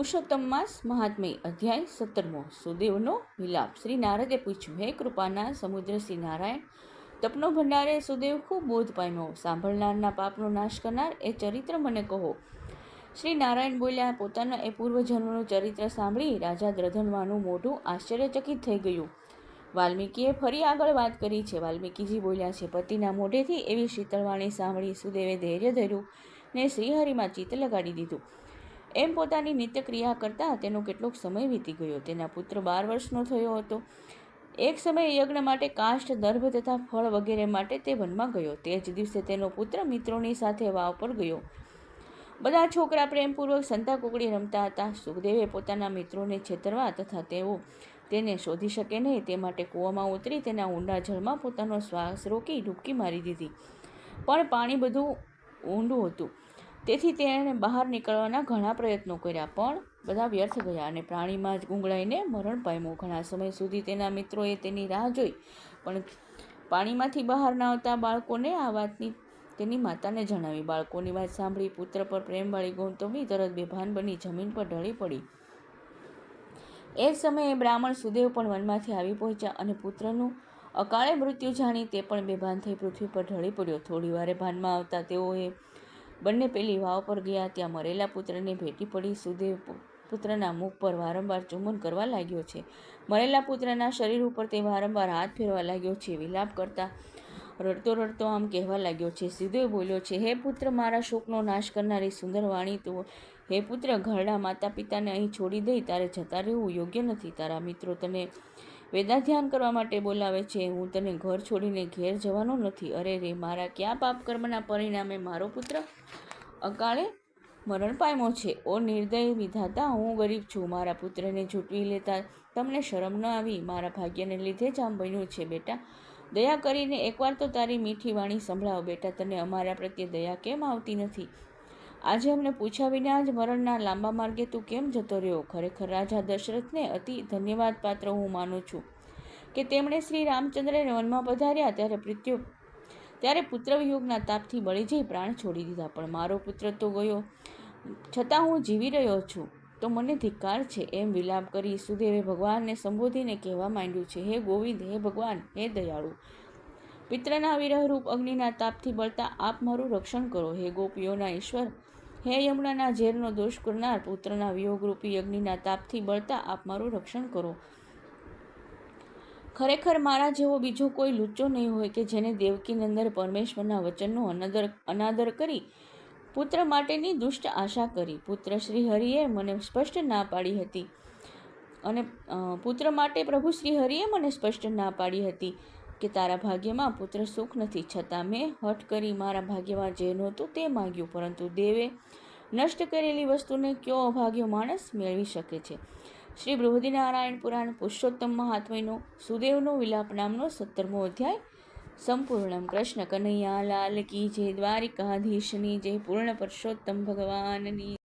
પુરુષોત્તમ માસ મહાત્મ્ય અધ્યાય 17મો સુદેવનો વિલાપ। શ્રી નારદે પૂછ્યું, હે કૃપાના સમુદ્ર શ્રી નારાયણ, તપનો ભંડારે સુદેવ ખૂબ બોધ પામ્યો। સાંભળનારના પાપનો નાશ કરનાર એ ચરિત્ર મને કહો। શ્રી નારાયણ બોલ્યા, પોતાના એ પૂર્વજન્મનું ચરિત્ર સાંભળી રાજા દ્રધનવાનું મોઢું આશ્ચર્યચકિત થઈ ગયું। વાલ્મીકીએ ફરી આગળ વાત કરી છે। વાલ્મીકીજી બોલ્યા છે, પતિના મોઢેથી એવી શીતળવાણી સાંભળી સુદેવે ધૈર્ય ધર્યું ને શ્રીહરિમાં ચિત્ત લગાડી દીધું। એમ પોતાની નિત્ય ક્રિયા કરતાં તેનો કેટલોક સમય વીતી ગયો। તેના પુત્ર 12 વર્ષનો થયો હતો। એક સમયે યજ્ઞ માટે કાષ્ઠ, દર્ભ તથા ફળ વગેરે માટે તે વનમાં ગયો। તે જ દિવસે તેનો પુત્ર મિત્રોની સાથે વાવ પર ગયો। બધા છોકરા પ્રેમપૂર્વક સંતાકુકડી રમતા હતા। સુખદેવે પોતાના મિત્રોને છેતરવા તથા તેઓ તેને શોધી શકે નહીં તે માટે કૂવામાં ઉતરી તેના ઊંડા જળમાં પોતાનો શ્વાસ રોકી ડૂબકી મારી દીધી, પણ પાણી બધું ઊંડું હતું, તેથી તેણે બહાર નીકળવાના ઘણા પ્રયત્નો કર્યા, પણ બધા વ્યર્થ ગયા અને પ્રાણીમાં જ ગુંગળાઈને મરણ પામ્યો। ઘણા સમય સુધી તેના મિત્રોએ તેની રાહ જોઈ, પણ પાણીમાંથી બહાર ન આવતા બાળકોને આ વાતની તેની માતાને જણાવી। બાળકોની વાત સાંભળી પુત્ર પર પ્રેમવાળી ગૌતમી તરત બેભાન બની જમીન પર ઢળી પડી। એ જ સમયે બ્રાહ્મણ સુદેવ પણ વનમાંથી આવી પહોંચ્યા અને પુત્રનું અકાળે મૃત્યુ જાણી તે પણ બેભાન થઈ પૃથ્વી પર ઢળી પડ્યો। થોડી વારે ભાનમાં આવતા તેઓએ બંને પેલી વાવ પર ગયા, ત્યાં મરેલા પુત્રને ભેટી પડી। સુદેવ પુત્રના મુખ પર વારંવાર ચુંબન કરવા લાગ્યો છે। મરેલા પુત્રના શરીર ઉપર તે વારંવાર હાથ ફેરવા લાગ્યો છે। વિલાપ કરતા રડતો રડતો આમ કહેવા લાગ્યો છે। સુદેવ બોલ્યો છે, હે પુત્ર, મારા શોકનો નાશ કરનારી સુંદર વાણી તું, હે પુત્ર, ઘરડા માતા પિતાને અહીં છોડી દઈ તારે જતા રહેવું યોગ્ય નથી। તારા મિત્રો તને વેદાધ્યાન કરવા માટે બોલાવે છે, હું તને ઘર છોડીને ઘેર જવાનો નથી। અરે રે, મારા કયા પાપ કર્મના પરિણામે મારો પુત્ર અકાળે મરણ પામ્યો છે। ઓ નિર્દય વિધાતા, હું ગરીબ છું, મારા પુત્રને ઝૂંટવી લેતા તમને શરમ ન આવી? મારા ભાગ્યને લીધે જ આમ બન્યું છે। બેટા, દયા કરીને એકવાર તો તારી મીઠી વાણી સંભળાવ। બેટા, તને અમારા પ્રત્યે દયા કેમ આવતી નથી? આજે અમને પૂછ્યા વિના જ મરણના લાંબા માર્ગે તું કેમ જતો રહ્યો? ખરેખર રાજા દશરથને અતિ ધન્યવાદ પાત્ર હું માનું છું કે તેમણે શ્રી રામચંદ્રને વનમાં પધાર્યા ત્યારે પુત્રવિયોગના તાપથી બળી જઈ પ્રાણ છોડી દીધા, પણ મારો પુત્ર તો ગયો, છતાં હું જીવી રહ્યો છું, તો મને ધિક્કાર છે। એમ વિલાપ કરી સુદેવે ભગવાનને સંબોધીને કહેવા માંડ્યું છે, હે ગોવિંદ, હે ભગવાન, હે દયાળુ, પિત્રના વિરહરૂપ અગ્નિના તાપથી બળતા આપ મારું રક્ષણ કરો। હે ગોપીઓના ઈશ્વર, હે યમુનાના ઝેરનો દોષ કરનાર, પુત્રના વિયોગરૂપી અગ્નિના તાપથી બળતા આપ મારું રક્ષણ કરો। ખરેખર મારા જેવો બીજો કોઈ લુચ્ચો નહીં હોય કે જેને દેવકી નંદન પરમેશ્વરના વચનનો અનાદર કરી પુત્ર માટેની દુષ્ટ આશા કરી। પુત્ર શ્રી હરિએ મને સ્પષ્ટ ના પાડી હતી અને પુત્ર માટે પ્રભુ શ્રી હરિએ મને સ્પષ્ટ ના પાડી હતી કે તારા ભાગ્યમાં પુત્ર સુખ નથી, છતાં મેં હઠ કરી મારા ભાગ્યમાં જે નહોતું તે માગ્યું, પરંતુ દેવે નષ્ટ કરેલી વસ્તુને કયો અભાગ્યો માણસ મેળવી શકે છે? શ્રી બૃહદીનારાયણ પુરાણ પુરુષોત્તમ મહાત્મ્યનો સુદેવનો વિલાપ નામનો 17મો અધ્યાય સંપૂર્ણમ। કૃષ્ણ કનૈયા લાલ કી જય, દ્વારિકાધીશની જય, પૂર્ણ પુરુષોત્તમ ભગવાનની